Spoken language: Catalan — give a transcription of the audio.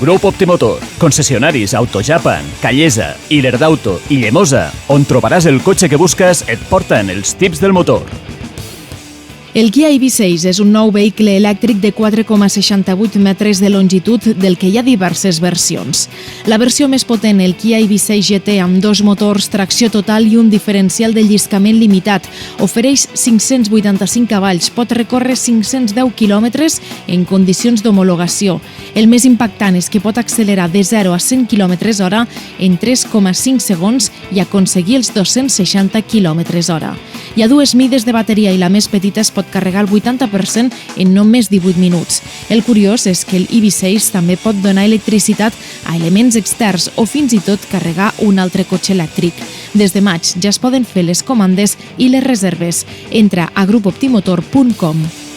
Grup Optimotor, concessionaris Autojapan, Callesa, Iler d'Auto i Llemosa, on trobaràs el cotxe que busques, et porten els tips del motor. El Kia EV6 és un nou vehicle elèctric de 4,68 metres de longitud del que hi ha diverses versions. La versió més potent, el Kia EV6 GT amb 2 motors, tracció total i un diferencial de lliscament limitat, ofereix 585 cavalls, pot recórrer 510 quilòmetres en condicions d'homologació. El més impactant és que pot accelerar de 0 a 100 km/h en 3,5 segons i aconseguir els 260 km/h. Hi ha 2 mides de bateria i la més petita es pot carregar el 80% en només 18 minuts. El curiós és que el EV6 també pot donar electricitat a elements externs o fins i tot carregar un altre cotxe elèctric. Des de maig ja es poden fer les comandes i les reserves. Entra a grupoptimotor.com.